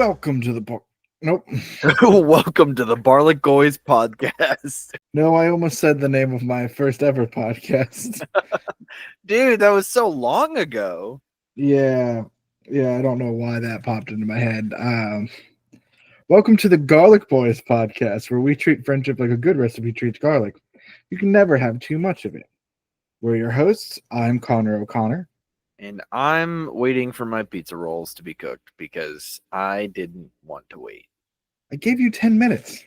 Welcome to the bar. Nope. Welcome to the Barlick Goys podcast. No, I almost said the name of my first ever podcast. Dude, that was so long ago. Yeah, I don't know why that popped into my head. Welcome to the Garlic Boys podcast, where we treat friendship like a good recipe treats garlic. You can never have too much of it. We're your hosts. I'm Connor O'Connor. And I'm waiting for my pizza rolls to be cooked because I didn't want to wait. I gave you 10 minutes.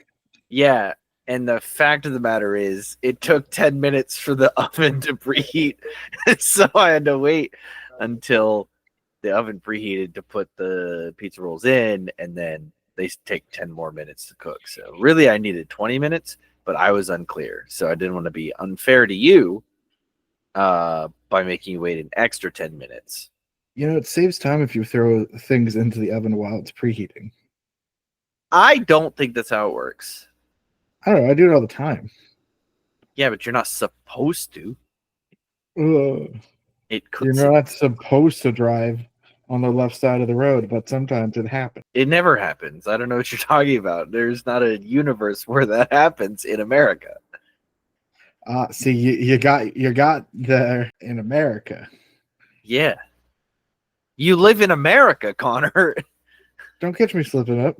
Yeah, and the fact of the matter is it took 10 minutes for the oven to preheat. So I had to wait until the oven preheated to put the pizza rolls in, and then they take 10 more minutes to cook. So really I needed 20 minutes, but I was unclear. So I didn't want to be unfair to you by making you wait an extra 10 minutes. You know, it saves time if you throw things into the oven while it's preheating. I don't think that's how it works. I don't know. I do it all the time. Yeah, but you're not supposed to. It could. You're not supposed to drive on the left side of the road, but sometimes it happens. It never happens. I don't know what you're talking about. There's not a universe where that happens in America. See, you got there in America. Yeah. You live in America, Connor. Don't catch me slipping up.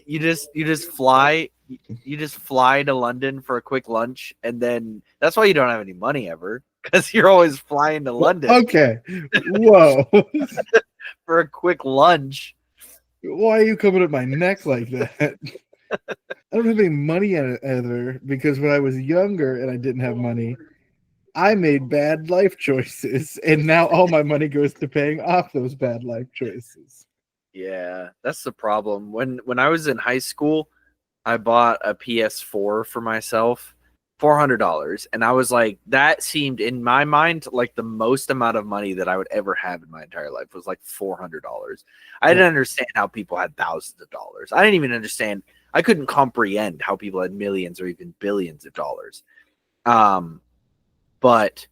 You just fly to London for a quick lunch, and then that's why you don't have any money ever, because you're always flying to London. Okay. Whoa. For a quick lunch. Why are you coming at my neck like that? I don't have any money either, because when I was younger and I didn't have money, I made bad life choices, and now all my money goes to paying off those bad life choices. Yeah, that's the problem. When I was in high school, I bought a PS4 for myself, $400, and I was like, that seemed in my mind like the most amount of money that I would ever have in my entire life was like $400. I didn't understand how people had thousands of dollars. I didn't even understand. I couldn't comprehend how people had millions or even billions of dollars. But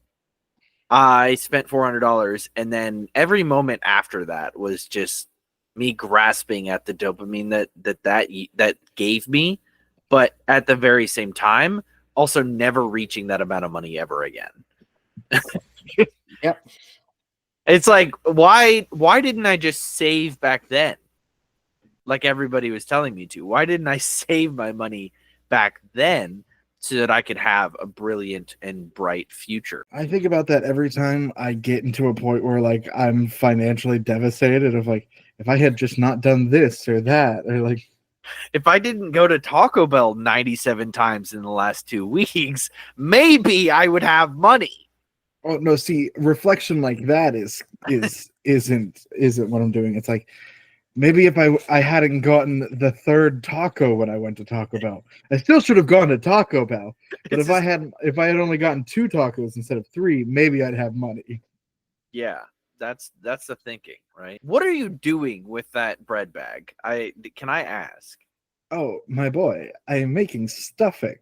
I spent $400, and then every moment after that was just me grasping at the dopamine that gave me, but at the very same time, also never reaching that amount of money ever again. Yep. It's like, why didn't I just save back then? Like everybody was telling me to. Why didn't I save my money back then so that I could have a brilliant and bright future? I think about that every time I get into a point where like I'm financially devastated of like, if I had just not done this or that, or like, if I didn't go to Taco Bell 97 times in the last 2 weeks, maybe I would have money. Oh no, see, reflection like that isn't what I'm doing. It's like, maybe if I hadn't gotten the third taco when I went to Taco Bell, I still should have gone to Taco Bell. But if I had only gotten 2 tacos instead of 3, maybe I'd have money. Yeah, that's the thinking, right? What are you doing with that bread bag? Can I ask? Oh, my boy, I am making stuffing.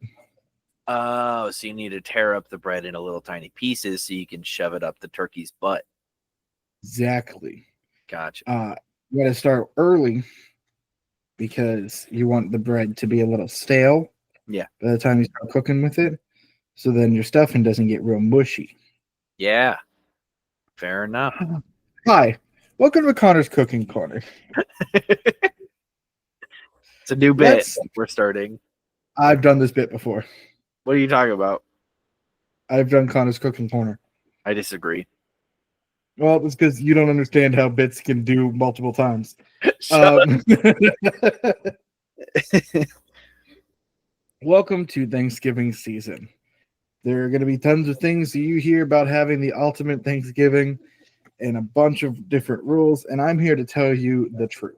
Oh, so you need to tear up the bread into little tiny pieces so you can shove it up the turkey's butt. Exactly. Gotcha. You got to start early because you want the bread to be a little stale. Yeah. By the time you start cooking with it, so then your stuffing doesn't get real mushy. Yeah. Fair enough. Hi, welcome to Connor's Cooking Corner. It's a new bit we're starting. I've done this bit before. What are you talking about? I've done Connor's Cooking Corner. I disagree. Well, it's because you don't understand how bits can do multiple times. Welcome to Thanksgiving season. There are going to be tons of things you hear about having the ultimate Thanksgiving and a bunch of different rules, and I'm here to tell you the truth.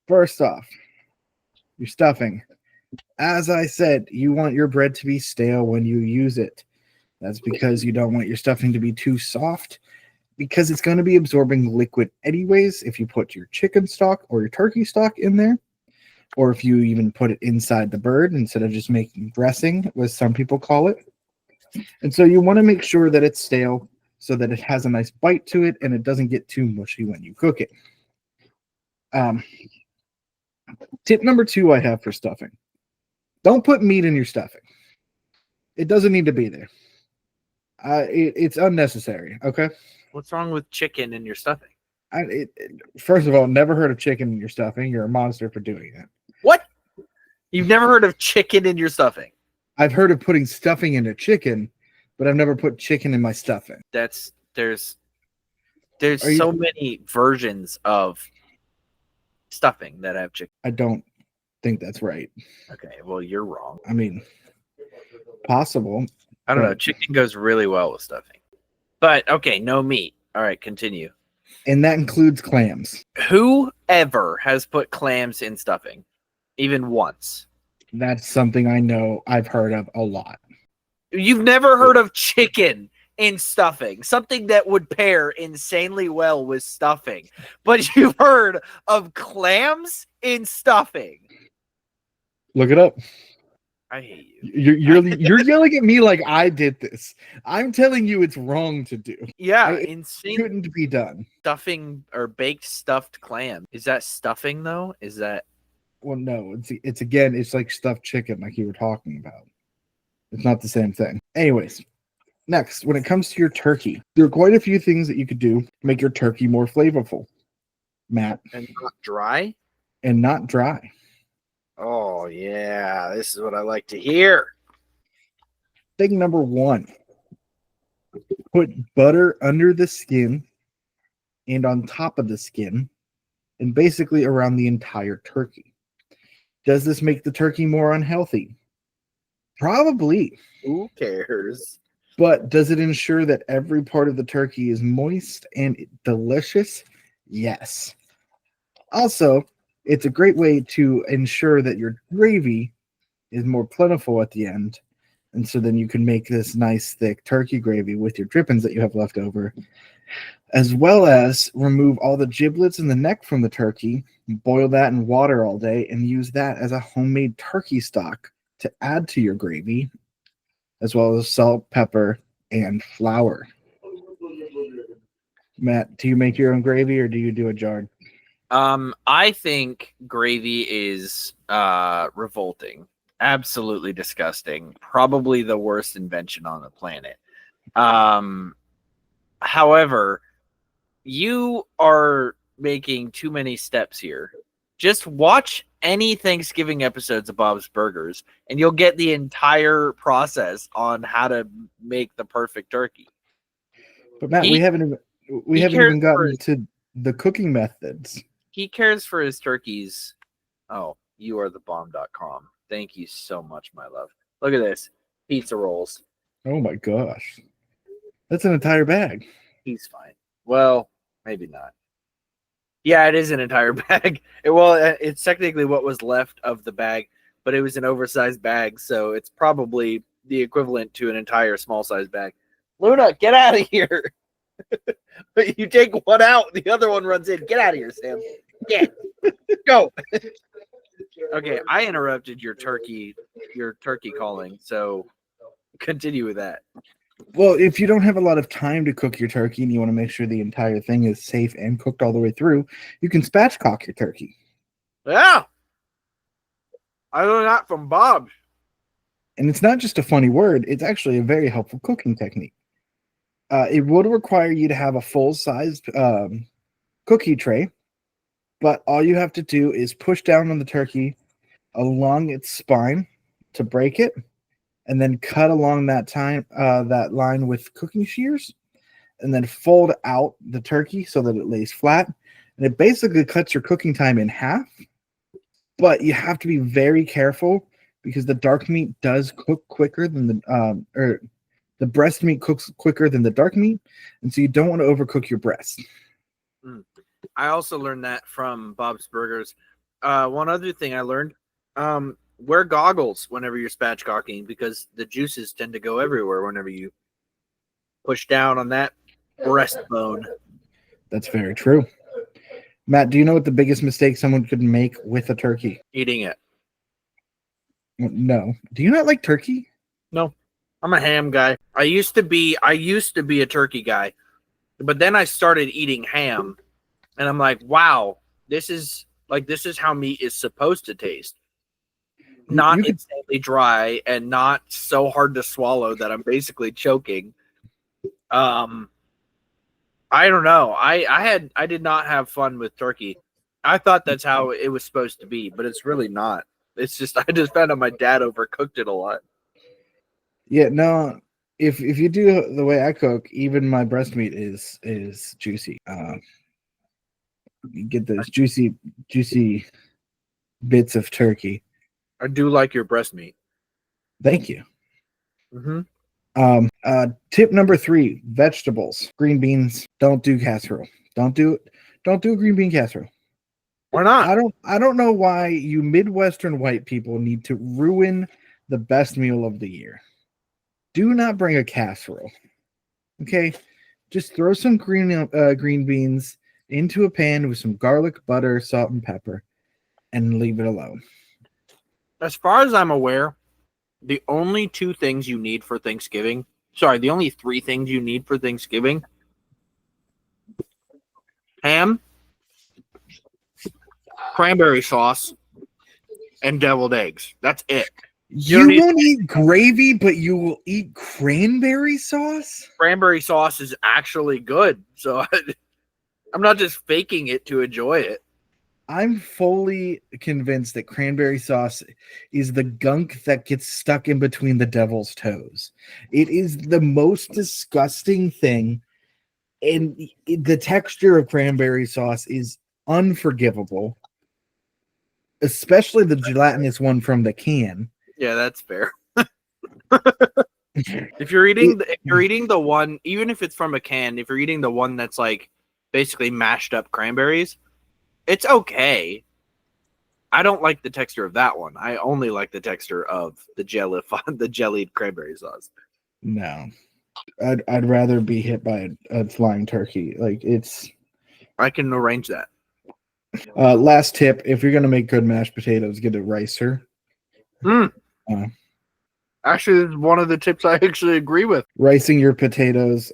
First off, your stuffing. As I said, you want your bread to be stale when you use it. That's because you don't want your stuffing to be too soft, because it's going to be absorbing liquid anyways if you put your chicken stock or your turkey stock in there, or if you even put it inside the bird instead of just making dressing, as some people call it. And so you want to make sure that it's stale so that it has a nice bite to it and it doesn't get too mushy when you cook it. Um, tip number 2 I have for stuffing. Don't put meat in your stuffing. It doesn't need to be there. It's unnecessary, okay? What's wrong with chicken in your stuffing? First of all, never heard of chicken in your stuffing. You're a monster for doing that. What? You've never heard of chicken in your stuffing? I've heard of putting stuffing into chicken, but I've never put chicken in my stuffing. There's so many versions of stuffing that have chicken. I don't think that's right. Okay, well, you're wrong. I mean, possible. I don't know. Chicken goes really well with stuffing. But, okay, no meat. All right, continue. And that includes clams. Whoever has put clams in stuffing, even once? That's something I know I've heard of a lot. You've never heard of chicken in stuffing, something that would pair insanely well with stuffing, but you've heard of clams in stuffing. Look it up. I hate you. You're yelling at me like I did this. I'm telling you it's wrong to do. Yeah, It couldn't be done. Stuffing or baked stuffed clam. Is that stuffing though? Is that? Well, no, it's again, it's like stuffed chicken, like you were talking about. It's not the same thing. Anyways, next, when it comes to your turkey, there are quite a few things that you could do to make your turkey more flavorful, Matt. And not dry? And not dry. Oh, yeah. This is what I like to hear. Thing number 1, put butter under the skin and on top of the skin and basically around the entire turkey. Does this make the turkey more unhealthy? Probably. Who cares? But does it ensure that every part of the turkey is moist and delicious? Yes. Also, it's a great way to ensure that your gravy is more plentiful at the end. And so then you can make this nice thick turkey gravy with your drippings that you have left over, as well as remove all the giblets and the neck from the turkey, boil that in water all day, and use that as a homemade turkey stock to add to your gravy, as well as salt, pepper, and flour. Matt, do you make your own gravy or do you do a jarred? I think gravy is revolting. Absolutely disgusting. Probably the worst invention on the planet. However, you are making too many steps here. Just watch any Thanksgiving episodes of Bob's Burgers, and you'll get the entire process on how to make the perfect turkey. But Matt, we haven't even gotten to the cooking methods. He cares for his turkeys. Oh, you are the bomb.com. Thank you so much, my love. Look at this. Pizza rolls. Oh my gosh. That's an entire bag. He's fine. Well, maybe not. Yeah, it is an entire bag. It's technically what was left of the bag, but it was an oversized bag, so it's probably the equivalent to an entire small-sized bag. Luna, get out of here. You take one out, the other one runs in. Get out of here, Sam. Yeah. Go. Okay, I interrupted your turkey calling, so continue with that. Well, if you don't have a lot of time to cook your turkey and you want to make sure the entire thing is safe and cooked all the way through, you can spatchcock your turkey. Yeah. I learned that from Bob. And it's not just a funny word, it's actually a very helpful cooking technique. It would require you to have a full-sized cookie tray, but all you have to do is push down on the turkey along its spine to break it, and then cut along that line with cooking shears, and then fold out the turkey so that it lays flat. And it basically cuts your cooking time in half, but you have to be very careful because the dark meat does cook quicker than the breast meat cooks quicker than the dark meat, and so you don't want to overcook your breast. I also learned that from Bob's Burgers. One other thing I learned, wear goggles whenever you're spatchcocking because the juices tend to go everywhere whenever you push down on that breastbone. That's very true. Matt, do you know what the biggest mistake someone could make with a turkey? Eating it. No. Do you not like turkey? No. I'm a ham guy. I used to be a turkey guy, but then I started eating ham, and I'm like, wow, this is how meat is supposed to taste. You Not could- insanely dry and not so hard to swallow that I'm basically choking. I don't know. I did not have fun with turkey. I thought that's how it was supposed to be, but it's really not. It's just I just found out my dad overcooked it a lot. Yeah, no. If you do the way I cook, even my breast meat is juicy. You get those juicy bits of turkey. I do like your breast meat. Thank you. Mm-hmm. Tip number 3: vegetables, green beans. Don't do casserole. Don't do a green bean casserole. Why not? I don't know why you Midwestern white people need to ruin the best meal of the year. Do not bring a casserole. Okay, just throw some green beans into a pan with some garlic, butter, salt, and pepper, and leave it alone. As far as I'm aware, the only 2 things you need for Thanksgiving, the only 3 things you need for Thanksgiving: ham, cranberry sauce, and deviled eggs. That's it. You won't eat gravy, but you will eat cranberry sauce? Cranberry sauce is actually good, so I'm not just faking it to enjoy it. I'm fully convinced that cranberry sauce is the gunk that gets stuck in between the devil's toes. It is the most disgusting thing, and the texture of cranberry sauce is unforgivable, especially the gelatinous one from the can. Yeah, that's fair. If you're eating the one, even if it's from a can, if you're eating the one that's like basically mashed up cranberries, it's okay. I don't like the texture of that one. I only like the texture of the jellied cranberry sauce. No, I'd rather be hit by a flying turkey. Like I can arrange that. Last tip: if you're gonna make good mashed potatoes, get a ricer. Actually, this is one of the tips I actually agree with. Ricing your potatoes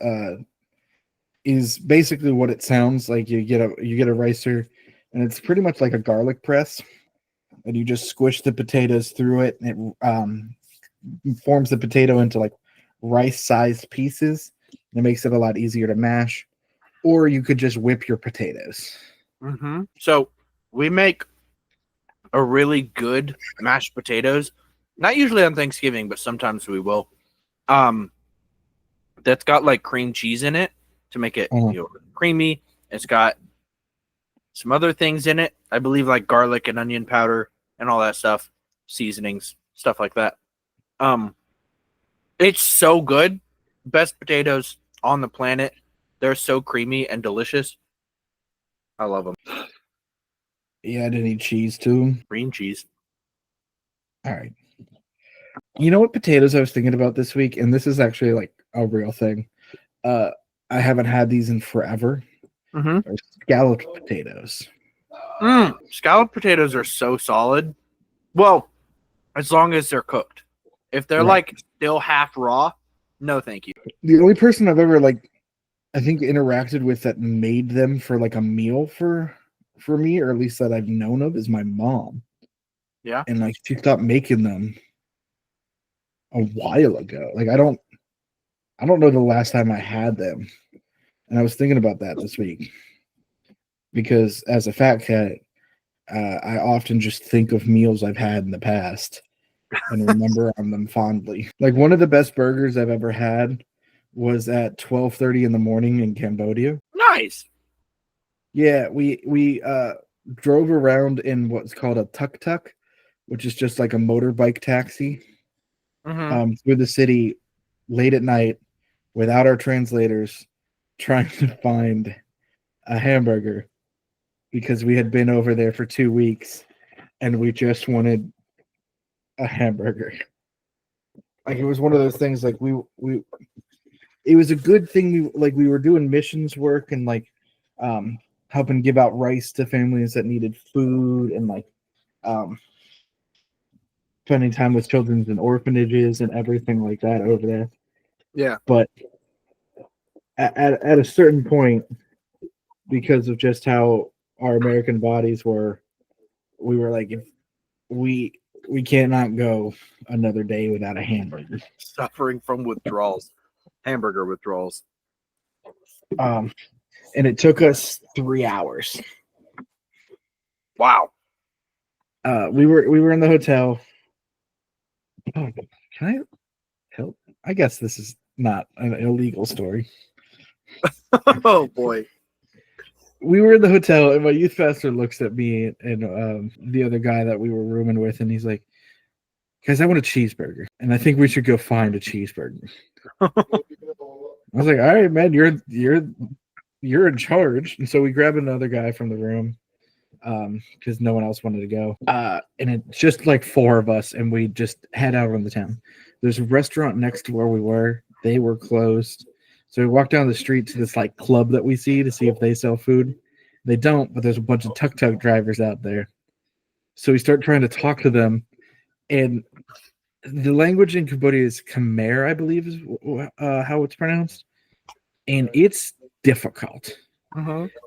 is basically what it sounds like. You get a ricer, and it's pretty much like a garlic press, and you just squish the potatoes through it, and it forms the potato into like rice-sized pieces. And it makes it a lot easier to mash. Or you could just whip your potatoes. Mm-hmm. So we make a really good mashed potatoes. Not usually on Thanksgiving, but sometimes we will. That's got like cream cheese in it to make it creamy. It's got some other things in it. I believe like garlic and onion powder and all that stuff, seasonings, stuff like that. It's so good. Best potatoes on the planet. They're so creamy and delicious. I love them. You add any cheese to them? Green cheese. All right. You know what potatoes I was thinking about this week? And this is actually like a real thing. I haven't had these in forever. Mm-hmm. Scalloped potatoes. Scalloped potatoes are so solid. Well, as long as they're cooked. If they're like still half raw, no thank you. The only person I've ever I think interacted with that made them for like a meal for me, or at least that I've known of, is my mom. Yeah. And like she stopped making them a while ago. Like I don't know the last time I had them. And I was thinking about that this week. Because as a fat cat, I often just think of meals I've had in the past and remember on them fondly. Like one of the best burgers I've ever had was at 12:30 in the morning in Cambodia. Nice. Yeah, we drove around in what's called a tuk-tuk, which is just like a motorbike taxi, through the city late at night without our translators, trying to find a hamburger because we had been over there for 2 weeks and we just wanted a hamburger. Like it was one of those things like it was a good thing we were doing missions work and like helping give out rice to families that needed food and like spending time with children in orphanages and everything like that over there. Yeah. But at a certain point, because of just how our American bodies were, we were like, if we cannot go another day without a hamburger. Suffering from withdrawals, hamburger withdrawals. And it took us 3 hours. Wow. We were in the hotel. Oh, can I help? I guess this is not an illegal story. Oh boy. We were in the hotel, and my youth pastor looks at me and the other guy that we were rooming with, and he's like, "Guys, I want a cheeseburger, and I think we should go find a cheeseburger." I was like, "All right, man, you're in charge." And so we grabbed another guy from the room because no one else wanted to go. And it's just like 4 of us, and we just head out on the town. There's a restaurant next to where we were. They were closed. So we walk down the street to this like club that we see to see if they sell food. They don't, but there's a bunch of tuk-tuk drivers out there. So we start trying to talk to them, and the language in Cambodia is Khmer, I believe is how it's pronounced, and it's difficult,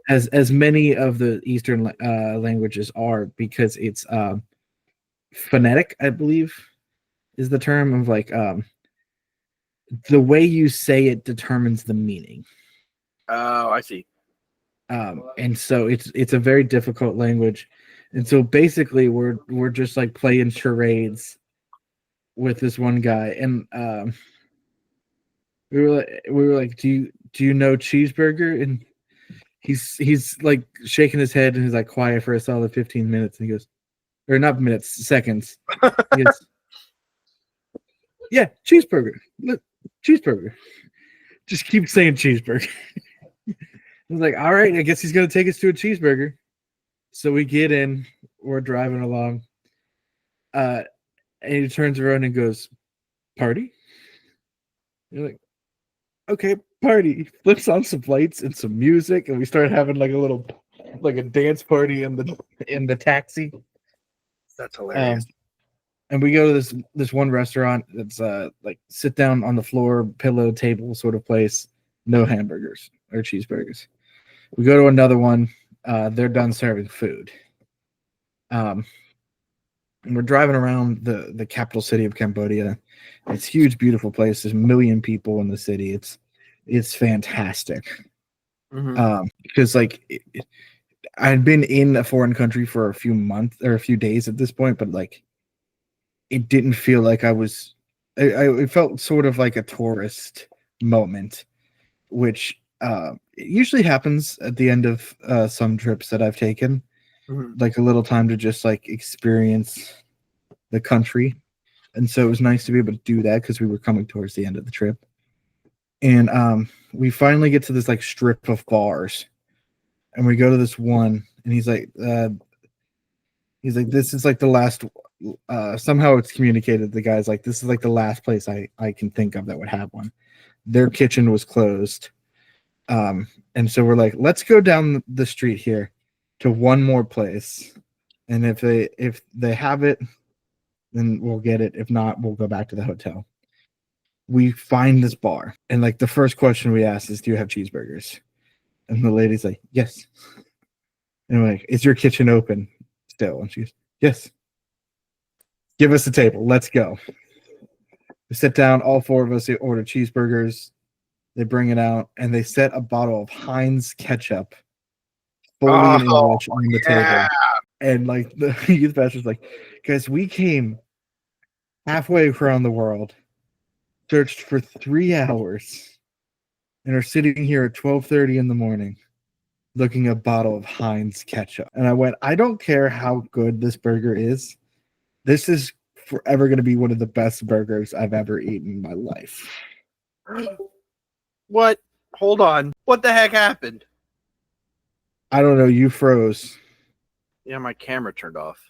as many of the Eastern languages are, because it's phonetic, I believe, is the term of like the way you say it determines the meaning. Oh, I see. And so it's a very difficult language, and so basically we're just like playing charades with this one guy, and we were like, do you know cheeseburger? And he's like shaking his head, and he's like quiet for a solid 15 minutes, and he goes, or not minutes, seconds. He goes, yeah, cheeseburger. Look, cheeseburger. Just keep saying cheeseburger. I was like, all right, I guess he's gonna take us to a cheeseburger. So we get in, we're driving along, and he turns around and goes, party? You're like, okay, party. He flips on some lights and some music, and we start having like a dance party in the taxi. That's hilarious. And we go to this one restaurant that's like sit down on the floor, pillow table sort of place, no hamburgers or cheeseburgers. We go to another one. They're done serving food. And we're driving around the capital city of Cambodia. It's a huge, beautiful place. There's 1 million people in the city. It's fantastic. Because like I'd been in a foreign country for a few months or a few days at this point, but like it didn't feel like I was. It felt sort of like a tourist moment, which it usually happens at the end of some trips that I've taken. Like a little time to just like experience the country. And so it was nice to be able to do that because we were coming towards the end of the trip. And we finally get to this like strip of bars, and we go to this one, and he's like, this is like the last. Somehow it's communicated. The guy's like, this is like the last place I can think of that would have one. Their kitchen was closed, and so we're like, let's go down the street here to one more place, and if they have it, then we'll get it. If not, we'll go back to the hotel. We find this bar, and like the first question we ask is, do you have cheeseburgers? And the lady's like, yes. And we're like, is your kitchen open still? And she's, yes. Give us a table. Let's go. We sit down. All 4 of us order cheeseburgers. They bring it out, and they set a bottle of Heinz ketchup fully in English on the table. And like the youth pastor's like, guys, we came halfway around the world, searched for 3 hours, and are sitting here at 12:30 in the morning looking at a bottle of Heinz ketchup. And I went, I don't care how good this burger is. This is forever going to be one of the best burgers I've ever eaten in my life. What? Hold on. What the heck happened? I don't know. You froze. Yeah, my camera turned off.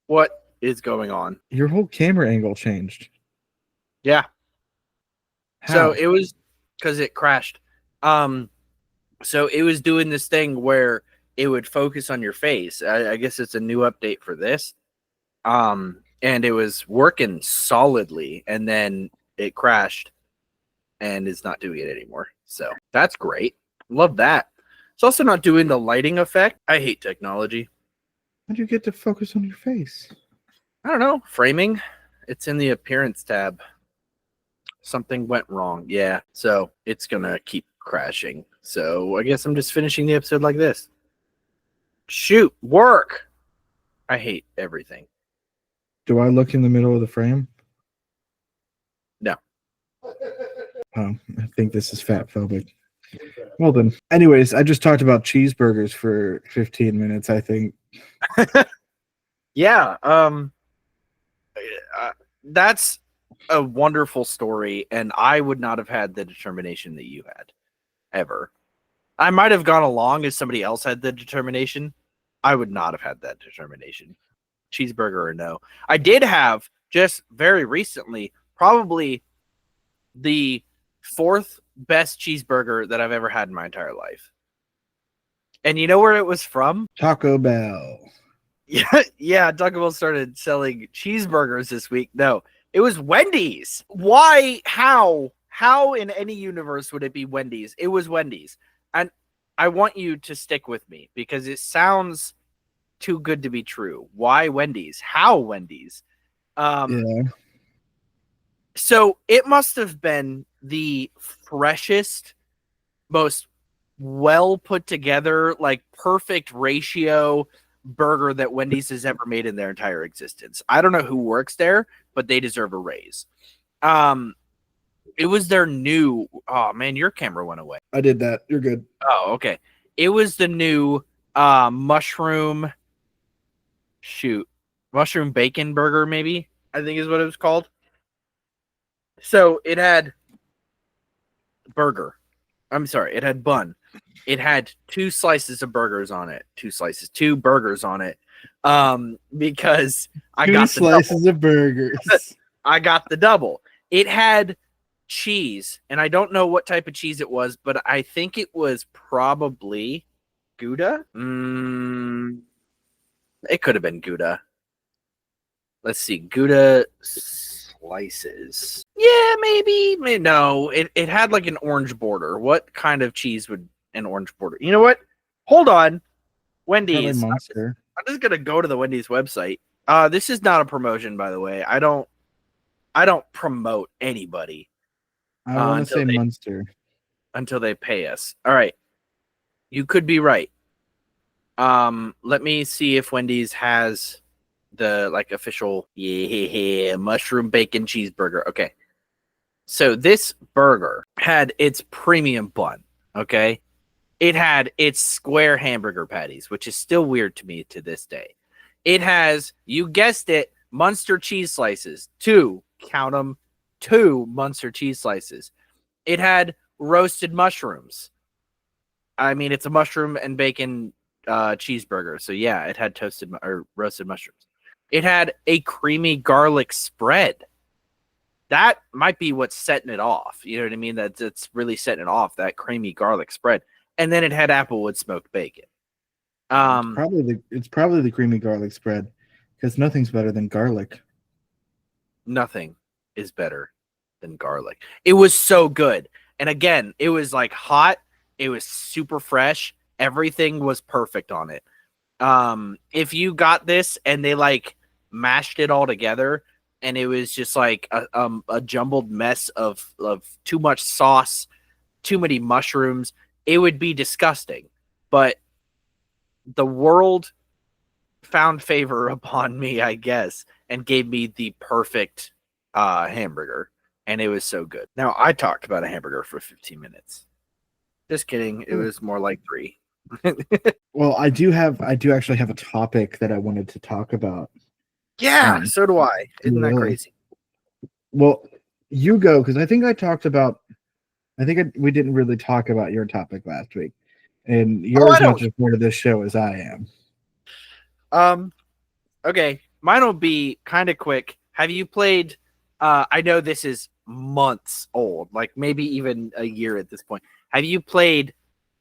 What is going on? Your whole camera angle changed. Yeah. How? So it was because it crashed. So it was doing this thing where it would focus on your face. I guess it's a new update for this. And it was working solidly, and then it crashed and is not doing it anymore. So that's great. Love that. It's also not doing the lighting effect. I hate technology. How do you get to focus on your face? I don't know. Framing. It's in the appearance tab. Something went wrong. Yeah. So it's going to keep crashing. So I guess I'm just finishing the episode like this. Shoot. Work. I hate everything. Do I look in the middle of the frame? No. Oh, I think this is fat phobic. Well then. Anyways, I just talked about cheeseburgers for 15 minutes, I think. Yeah. That's a wonderful story, and I would not have had the determination that you had ever. I might have gone along if somebody else had the determination. I would not have had that determination. Cheeseburger or no. I did have just very recently probably the 4th best cheeseburger that I've ever had in my entire life. And you know where it was from? Taco Bell. Yeah, Taco Bell started selling cheeseburgers this week. No, it was Wendy's. Why? How in any universe would it be Wendy's? It was Wendy's. And I want you to stick with me because it sounds too good to be true. Why Wendy's? How Wendy's? Yeah. So it must have been the freshest, most well put together, like perfect ratio burger that Wendy's has ever made in their entire existence. I don't know who works there, but they deserve a raise. It was their new. Oh man, your camera went away. I did that. You're good. Oh, okay. It was the new mushroom bacon burger, maybe I think is what it was called. So it had burger. I'm sorry, it had bun. It had 2 slices of burgers on it. 2 burgers on it. Because I got 2 slices of burgers. I got the double. It had cheese, and I don't know what type of cheese it was, but I think it was probably Gouda. It could have been Gouda. Let's see, Gouda slices. Yeah, maybe no. It had like an orange border. What kind of cheese would an orange border? You know what? Hold on. Wendy's. I'm just gonna go to the Wendy's website. This is not a promotion, by the way. I don't promote anybody. I want to say Munster until they pay us. All right, you could be right. Let me see if Wendy's has the like official mushroom bacon cheeseburger. Okay, so this burger had its premium bun. Okay, it had its square hamburger patties, which is still weird to me to this day. It has, you guessed it, Munster cheese slices. 2, count them, 2 Munster cheese slices. It had roasted mushrooms. I mean, it's a mushroom and bacon cheeseburger. So yeah, it had toasted or roasted mushrooms. It had a creamy garlic spread. That might be what's setting it off. You know what I mean? That's really setting it off, that creamy garlic spread. And then it had applewood smoked bacon. It's probably the creamy garlic spread because nothing's better than garlic. Nothing is better than garlic. It was so good. And again, it was like hot. It was super fresh. Everything was perfect on it. If you got this and they like mashed it all together and it was just like a jumbled mess of too much sauce, too many mushrooms, it would be disgusting. But the world found favor upon me, I guess, and gave me the perfect hamburger. And it was so good. Now, I talked about a hamburger for 15 minutes. Just kidding. It was more like 3. Well, I do actually have a topic that I wanted to talk about. Yeah, so do I. Isn't that crazy? Well, you go, because I think we didn't really talk about your topic last week. And you're as much a part of this show as I am. Okay. Mine will be kind of quick. Have you played I know this is months old, like maybe even a year at this point. Have you played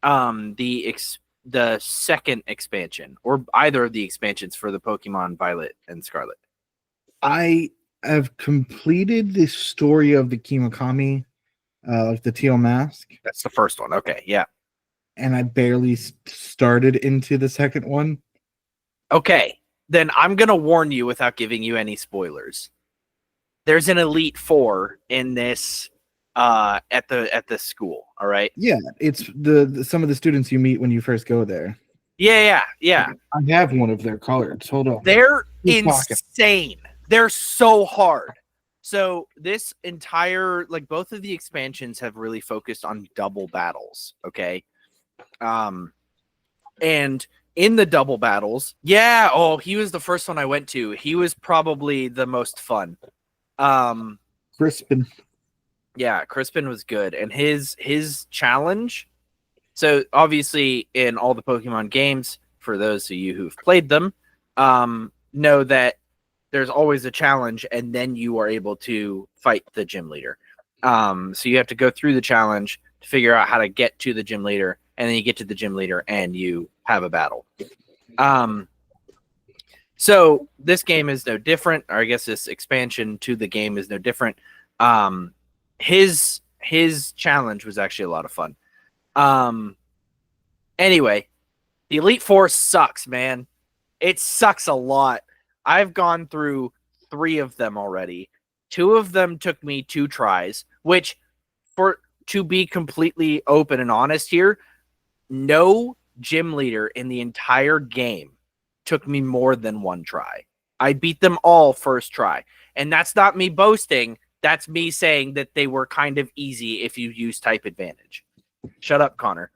the second expansion or either of the expansions for the Pokemon Violet and Scarlet? I have completed the story of the Kimikami, like the Teal Mask. That's the first one. Okay, yeah. and I barely started into the second one. Okay, then I'm gonna warn you without giving you any spoilers. There's an Elite Four in this at the school. All right. Yeah, it's the some of the students you meet when you first go there. Yeah. I have one of their cards. Hold on. They're Keep talking. insane. They're so hard. So this entire, like, both of the expansions have really focused on double battles. Okay. And in the double battles, he was the first one I went to. He was probably the most fun. Crispin. Yeah, Crispin was good. And his challenge. So obviously in all the Pokemon games, for those of you who've played them, know that there's always a challenge and then you are able to fight the gym leader. So you have to go through the challenge to figure out how to get to the gym leader, and then you get to the gym leader and you have a battle. So this game is no different, or I guess this expansion to the game is no different. His challenge was actually a lot of fun. Anyway, the Elite Four sucks, man. It sucks a lot. I've gone through 3 of them already. 2 of them took me 2 tries, which, to be completely open and honest here, no gym leader in the entire game took me more than 1 try. I beat them all first try. And that's not me boasting. That's me saying that they were kind of easy if you use type advantage. Shut up, Connor.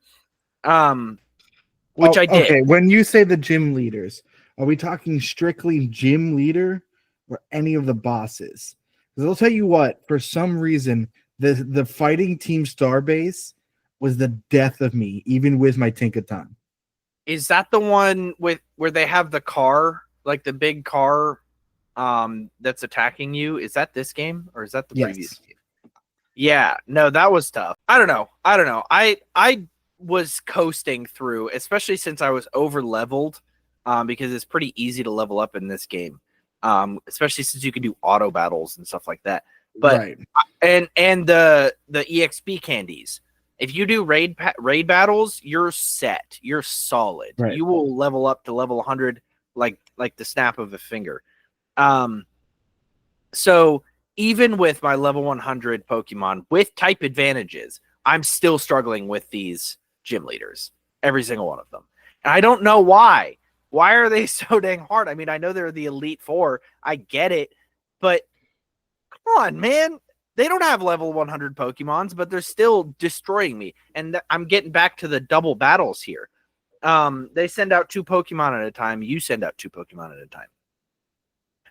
Which I did. Okay, when you say the gym leaders, are we talking strictly gym leader or any of the bosses? Because I'll tell you what, for some reason, the fighting team Starbase was the death of me, even with my Tinkaton. Is that the one with where they have the car, like the big car that's attacking you? Is that this game, or is that the previous game? Yeah, no, that was tough. I don't know. I was coasting through, especially since I was over leveled, because it's pretty easy to level up in this game, especially since you can do auto battles and stuff like that. But right. and the EXP candies. If you do raid battles, you're set. You're solid. Right. You will level up to level 100 like the snap of a finger. So even with my level 100 Pokemon with type advantages, I'm still struggling with these gym leaders. Every single one of them. And I don't know why. Why are they so dang hard? I mean, I know they're the Elite Four. I get it. But come on, man. They don't have level 100 Pokemons, but they're still destroying me. And I'm getting back to the double battles here. They send out 2 Pokemon at a time. You send out 2 Pokemon at a time.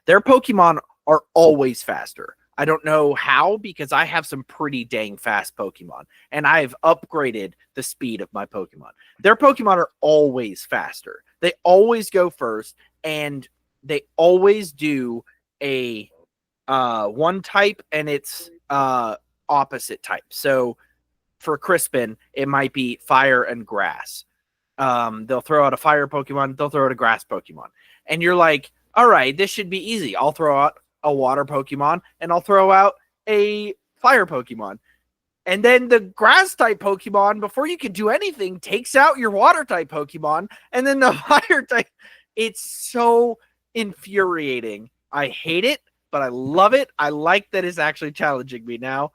Their Pokemon are always faster. I don't know how, because I have some pretty dang fast Pokemon. And I've upgraded the speed of my Pokemon. Their Pokemon are always faster. They always go first. And they always do a one type, and it's opposite type. So for Crispin, it might be fire and grass. They'll throw out a fire Pokemon, they'll throw out a grass Pokemon. And you're like, all right, this should be easy. I'll throw out a water Pokemon, and I'll throw out a fire Pokemon. And then the grass type Pokemon, before you can do anything, takes out your water type Pokemon, and then the fire type. It's so infuriating. I hate it, but I love it. I like that it's actually challenging me now.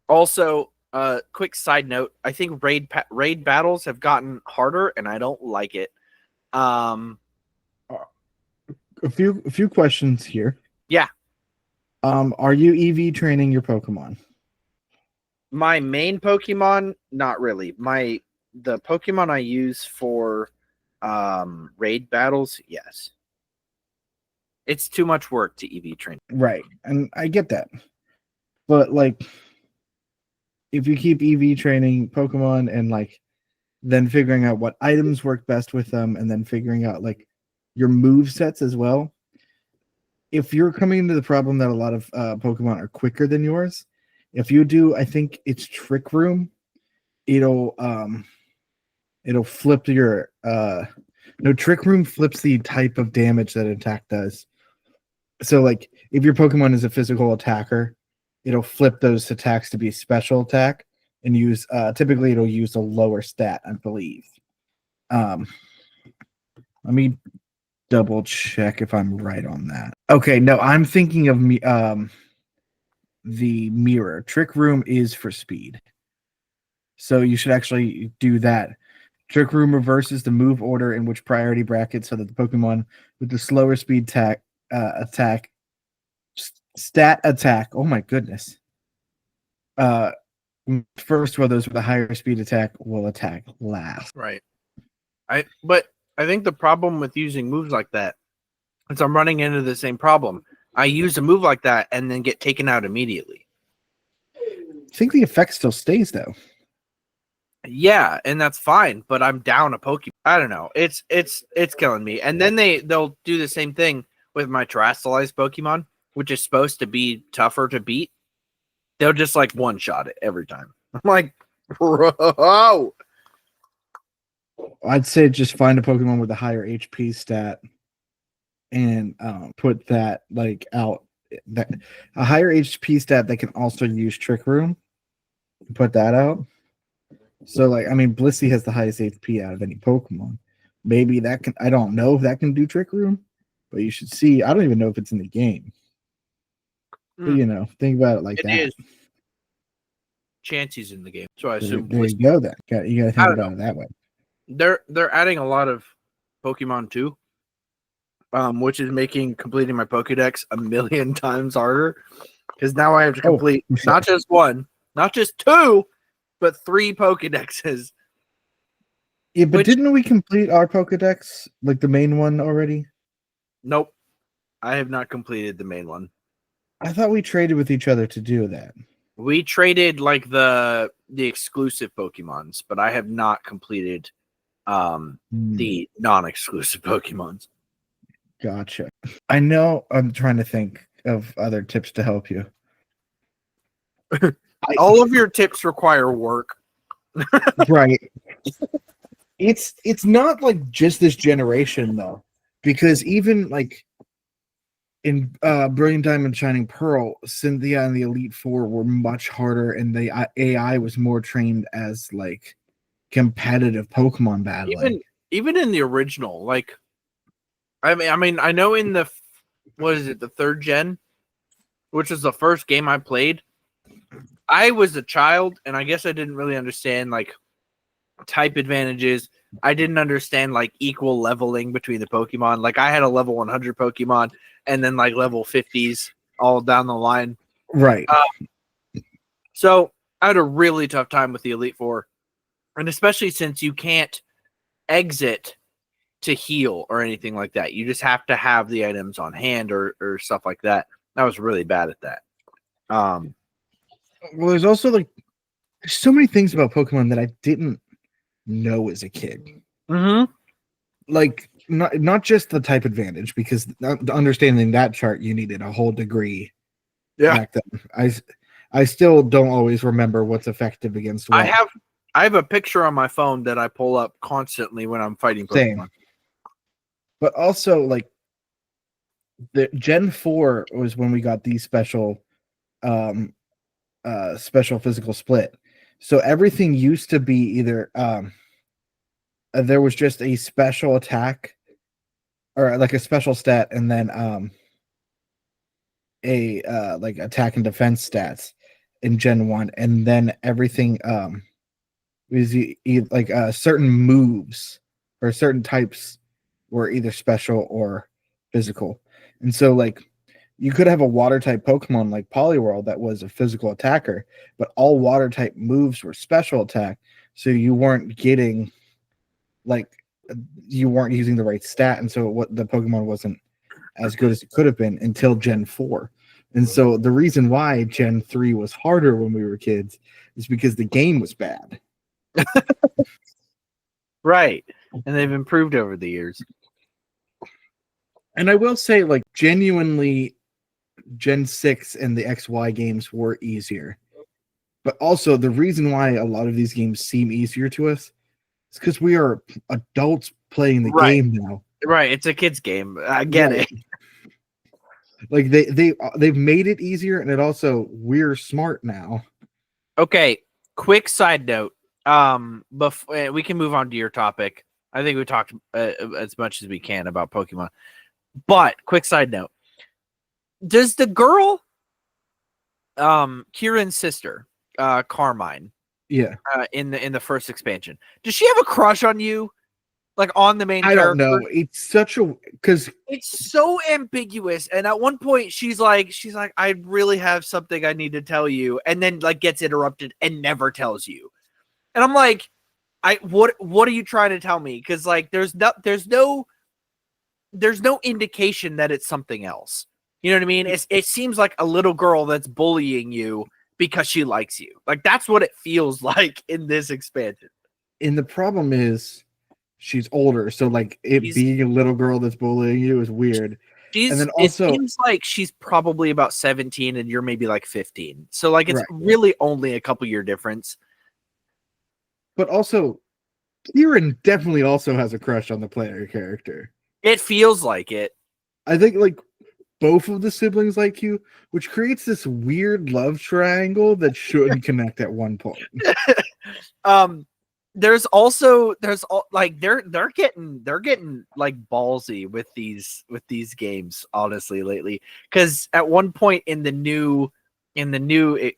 Also, quick side note, I think raid battles have gotten harder, and I don't like it. A few questions here. Yeah. Are you EV training your Pokemon? My main Pokemon, not really. The Pokemon I use for raid battles, yes. It's too much work to EV train. Right. And I get that. But like, if you keep EV training Pokemon and like then figuring out what items work best with them, and then figuring out like your move sets as well. If you're coming into the problem that a lot of Pokemon are quicker than yours, if you do, I think it's Trick Room, it'll flip your no, Trick Room flips the type of damage that an attack does. So like if your Pokemon is a physical attacker, it'll flip those attacks to be special attack. and use typically it'll use a lower stat, I believe. Let me double check if I'm right on that. Okay, no, I'm thinking of the mirror. Trick Room is for speed. So you should actually do that. Trick Room reverses the move order in which priority bracket so that the Pokemon with the slower speed stat attack. Oh my goodness. First, well, those with a higher speed attack will attack last. Right. But I think the problem with using moves like that is I'm running into the same problem. I use a move like that and then get taken out immediately. I think the effect still stays though. Yeah, and that's fine, but I'm down a Pokemon. I don't know. It's killing me. And then they'll do the same thing with my terrestrialized Pokemon, which is supposed to be tougher to beat. They'll just like one shot it every time. I'm like, bro. I'd say just find a Pokemon with a higher HP stat and put that like out. That a higher HP stat that can also use Trick Room. Put that out. So like, I mean, Blissey has the highest HP out of any Pokemon. Maybe that can. I don't know if that can do Trick Room, but you should see. I don't even know if it's in the game. But, you know, think about it like that. It is. Chansey's in the game, so I assume. There you go. Then you got to think about it that way. They're adding a lot of Pokemon too, which is making completing my Pokédex a million times harder because now I have to complete not just one, not just two, but 3 Pokédexes. Yeah, but didn't we complete our Pokédex, like the main one already? Nope, I have not completed the main one. I thought we traded with each other to do that. We traded like the exclusive Pokemons, but I have not completed the non-exclusive Pokemons. Gotcha. I know. I'm trying to think of other tips to help you. All of your tips require work. Right. It's not like just this generation though, because even like in Brilliant Diamond, Shining Pearl, Cynthia and the Elite Four were much harder, and the AI was more trained as like competitive Pokemon battling. Even in the original, like, I mean, I know in the the 3rd gen, which was the first game I played. I was a child, and I guess I didn't really understand like type advantages. I didn't understand like equal leveling between the Pokemon. Like I had a level 100 Pokemon, and then like level 50s all down the line. Right. So I had a really tough time with the Elite Four, and especially since you can't exit to heal or anything like that. You just have to have the items on hand or stuff like that. I was really bad at that. Well, there's also like there's so many things about Pokemon that I didn't know as a kid. Mm-hmm. Like not just the type advantage, because understanding that chart you needed a whole degree. Yeah. Back then. I still don't always remember what's effective against what. I have a picture on my phone that I pull up constantly when I'm fighting Pokemon. Same. But also, like, the Gen 4 was when we got these special physical split. So everything used to be either there was just a special attack or like a special stat, and then like attack and defense stats in Gen 1, and then everything was like certain moves or certain types were either special or physical. And so like you could have a water type Pokemon like Poliwhirl that was a physical attacker, but all water type moves were special attack, so you weren't getting like you weren't using the right stat, and so what the Pokemon wasn't as good as it could have been until Gen 4. And so the reason why Gen 3 was harder when we were kids is because the game was bad. Right. And they've improved over the years. And I will say, like, genuinely, Gen 6 and the XY games were easier. But also, the reason why a lot of these games seem easier to us is because we are adults playing the game now. Right. It's a kid's game. I get it. Like, they've made it easier, and it also, we're smart now. Okay. Quick side note. Before we can move on to your topic. I think we talked as much as we can about Pokemon. But quick side note. Does the girl, Kieran's sister, Carmine, Yeah. in the first expansion, does she have a crush on you? Like on the main I character? don't know. It's such a because It's so ambiguous. And at one point she's like, I really have something I need to tell you, and then like gets interrupted and never tells you. And I'm like, what are you trying to tell me? Because like there's no indication that it's something else. You know what I mean? It seems like a little girl that's bullying you because she likes you. Like that's what it feels like in this expansion. and the problem is she's older, so like being a little girl that's bullying you is weird. And then also, it seems like she's probably about 17 and you're maybe like 15. So like it's right. really only a couple year difference. But also, Kieran definitely also has a crush on the player character. It feels like it. I think like both of the siblings like you, which creates this weird love triangle that shouldn't connect at one point. There's like they're getting like ballsy with these games honestly lately, because at one point in the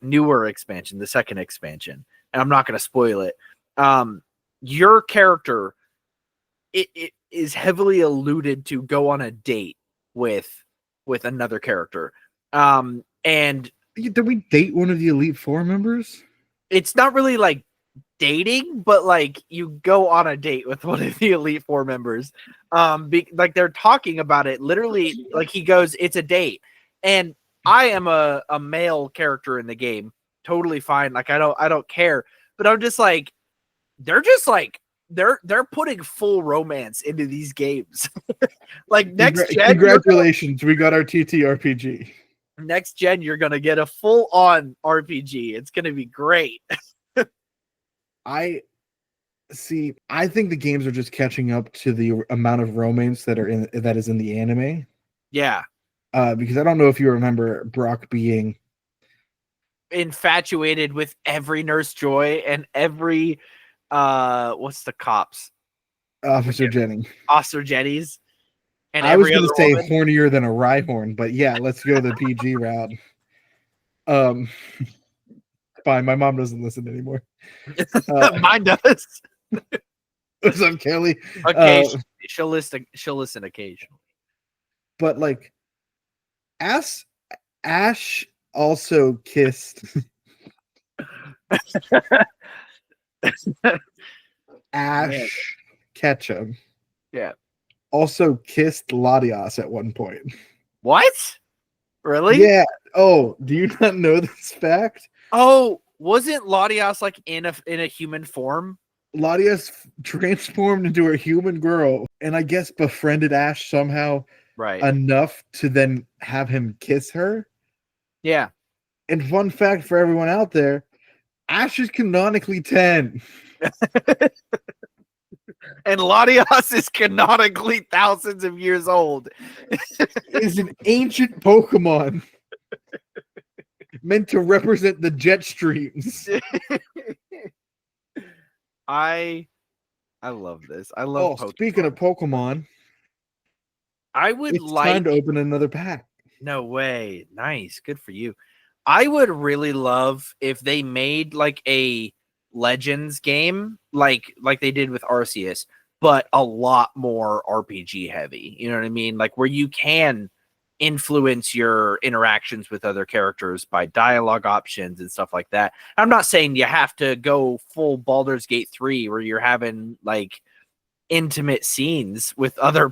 newer expansion, the second expansion, and I'm not going to spoil it, your character it is heavily alluded to go on a date with another character, and did we date one of the Elite Four members? it's not really like dating, but like you go on a date with one of the Elite Four members. Like they're talking about it literally, like he goes, it's a date. And I am a male character in the game, totally fine. Like I don't care, but I'm just like, they're putting full romance into these games. Like next gen, congratulations, we got our TTRPG. Next gen, you're gonna get a full on RPG. It's gonna be great. I think the games are just catching up to the amount of romance that is in the anime. Yeah. Because I don't know if you remember Brock being infatuated with every Nurse Joy and every what's the cops? Officer Jennings. And I was going to say hornier than a Rhyhorn, but yeah, let's go the PG route. Fine, my mom doesn't listen anymore. Mine does. What's up, Kelly? Occasionally, she'll listen occasionally. But like, Ash also kissed Ash Ketchum. Yeah. Also kissed Latias at one point. What? Really? Yeah. Oh, do you not know this fact? Oh, wasn't Latias like in a human form? Latias transformed into a human girl and I guess befriended Ash somehow, right, enough to then have him kiss her. Yeah. And fun fact for everyone out there, Ash is canonically 10. And Latias is canonically thousands of years old. Is an ancient Pokemon meant to represent the jet streams. I love this. I love Pokemon. Speaking of Pokemon, I would time to open another pack. No way. Nice. Good for you. I would really love if they made like a Legends game like they did with Arceus, but a lot more RPG heavy. You know what I mean? Like where you can influence your interactions with other characters by dialogue options and stuff like that. I'm not saying you have to go full Baldur's Gate 3 where you're having like intimate scenes with other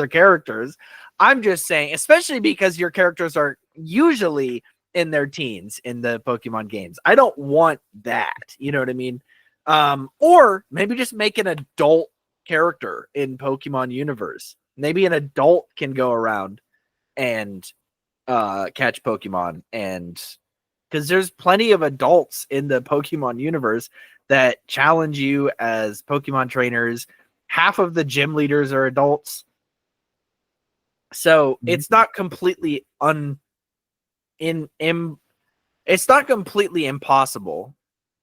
characters. I'm just saying, especially because your characters are usually in their teens in the Pokemon games. I don't want that. You know what I mean? Or maybe just make an adult character in Pokemon universe. Maybe an adult can go around and catch Pokemon, and because there's plenty of adults in the Pokemon universe that challenge you as Pokemon trainers. Half of the gym leaders are adults. So it's not completely it's not completely impossible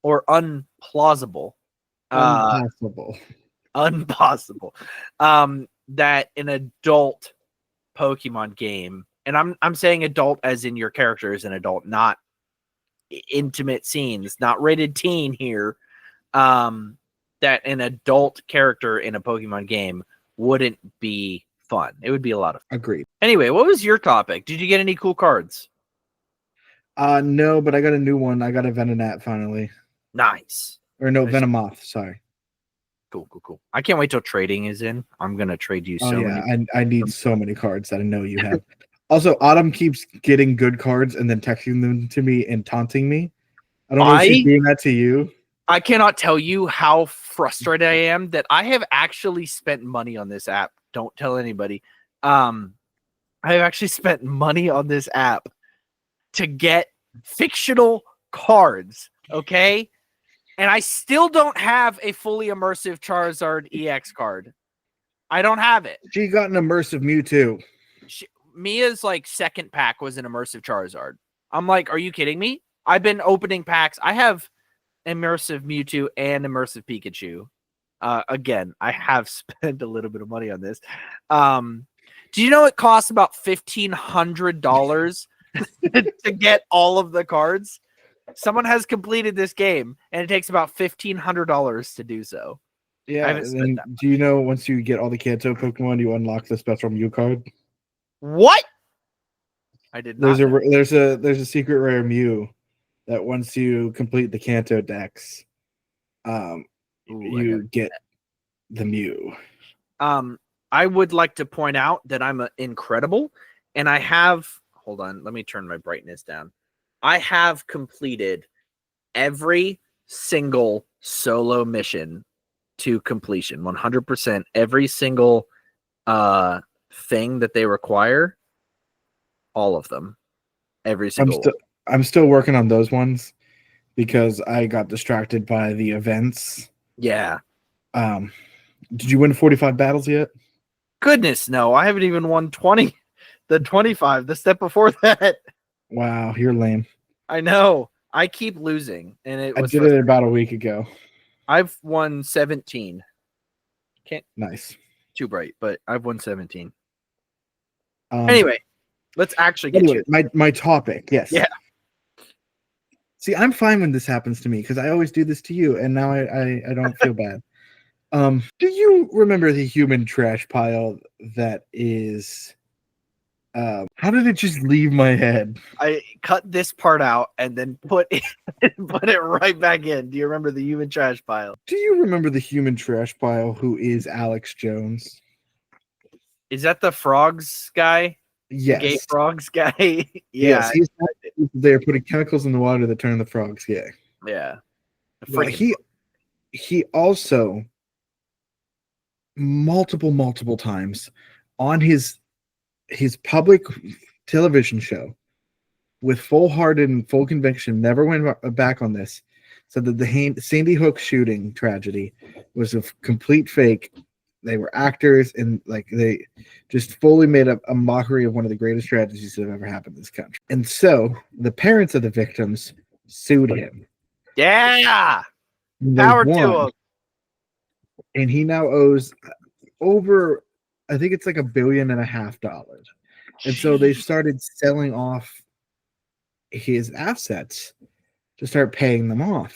or unplausible. Impossible. Impossible. That an adult Pokemon game, and I'm saying adult as in your character is an adult, not intimate scenes, not rated teen here. That an adult character in a Pokemon game wouldn't be fun. It would be a lot of fun. Agreed. Anyway, what was your topic? Did you get any cool cards? No, but I got a new one. I got a Venonat finally. Nice. Or no, Nice. Venomoth, sorry. Cool. I can't wait till trading is in. I'm gonna trade you so many. I need so many cards that I know you have. Also, Autumn keeps getting good cards and then texting them to me and taunting me. I don't know if she's doing that to you. I cannot tell you how frustrated I am that I have actually spent money on this app. Don't tell anybody. I have actually spent money on this app to get fictional cards, okay? And I still don't have a fully immersive Charizard EX card. I don't have it. She got an immersive Mewtwo. Mia's like second pack was an immersive Charizard. I'm like, are you kidding me? I've been opening packs. I have immersive Mewtwo and immersive Pikachu. Again, I have spent a little bit of money on this. Do you know it costs about $1,500 to get all of the cards? Someone has completed this game, and it takes about $1,500 to do so. Yeah, and do you know once you get all the Kanto Pokemon, you unlock the special Mew card? What? I did not. There's a secret rare Mew that once you complete the Kanto Dex, you get the Mew. I would like to point out that I'm incredible, and I have. Hold on, let me turn my brightness down. I have completed every single solo mission to completion, 100%. Every single thing that they require, all of them. Every single one. I'm still working on those ones because I got distracted by the events. Yeah. Did you win 45 battles yet? Goodness, no. I haven't even won 20. The 25, the step before that. Wow, you're lame. I know. I keep losing, and I did it about a week ago. I've won 17. Nice. Too bright, but I've won 17. Anyway, let's actually get to my topic. Yes. Yeah. See, I'm fine when this happens to me because I always do this to you, and now I don't feel bad. Do you remember the human trash pile that is? How did it just leave my head? I cut this part out and then put it right back in. Do you remember the human trash pile? Do you remember the human trash pile who is Alex Jones? Is that the frogs guy? Yes. The gay frogs guy? Yeah. Yes, they're putting chemicals in the water that turn the frogs gay. Yeah. Well, he also multiple times on his public television show with full-hearted and full conviction, never went back on this, said that the Sandy Hook shooting tragedy was a complete fake. They were actors, and like they just fully made a mockery of one of the greatest tragedies that have ever happened in this country. And so the parents of the victims sued him. Yeah, power to him. And he now owes over, I think it's like $1.5 billion. And so they started selling off his assets to start paying them off.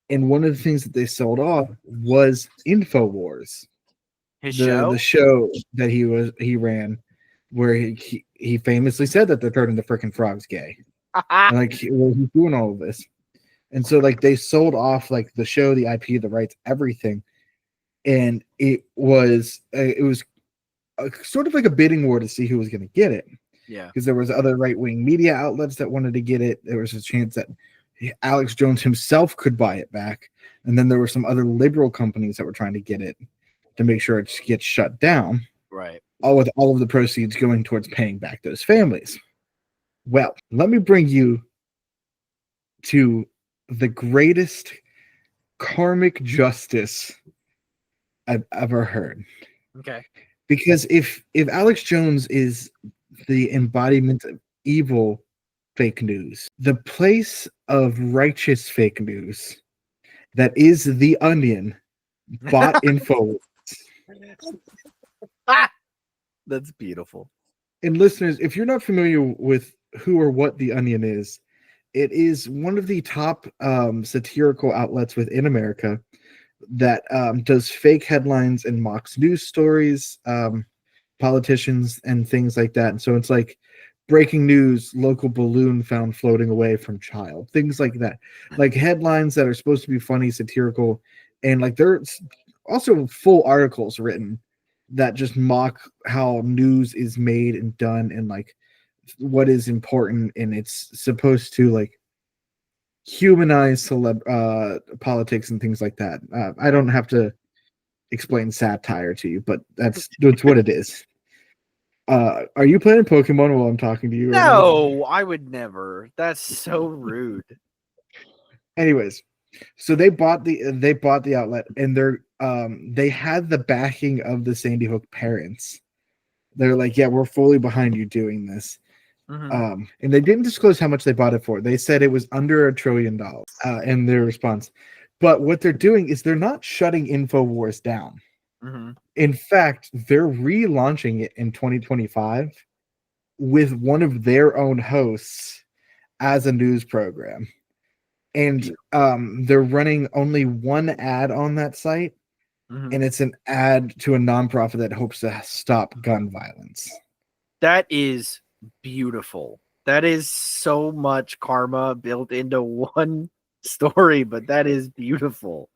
And one of the things that they sold off was InfoWars, the show that he ran, where he famously said that they're turning the freaking frogs gay. And like, well, he's doing all of this. And so like they sold off like the show, the IP, the rights, everything. And it was sort of like a bidding war to see who was going to get it. Yeah. Because there was other right-wing media outlets that wanted to get it. There was a chance that Alex Jones himself could buy it back. And then there were some other liberal companies that were trying to get it to make sure it gets shut down. Right. All with all of the proceeds going towards paying back those families. Well, let me bring you to the greatest karmic justice I've ever heard. Okay. Because if Alex Jones is the embodiment of evil fake news, the place of righteous fake news that is The Onion bought info. That's beautiful. And listeners, if you're not familiar with who or what The Onion is, it is one of the top satirical outlets within America that does fake headlines and mocks news stories, politicians, and things like that. And so it's like breaking news, local balloon found floating away from child, things like that. Like headlines that are supposed to be funny, satirical, and like there's also full articles written that just mock how news is made and done and like what is important, and it's supposed to like humanize politics and things like that. I don't have to explain satire to you, but that's what it is. Are you playing Pokemon while I'm talking to you? No, I would never. That's so rude. Anyways, so they bought the outlet, and they had the backing of the Sandy Hook parents. They're like, yeah, we're fully behind you doing this. Mhm. And they didn't disclose how much they bought it for. They said it was under $1 trillion in their response. But what they're doing is they're not shutting InfoWars down. Mhm. In fact, they're relaunching it in 2025 with one of their own hosts as a news program. And they're running only one ad on that site, Mhm. and it's an ad to a nonprofit that hopes to stop gun violence. That is beautiful. That is so much karma built into one story, but that is beautiful.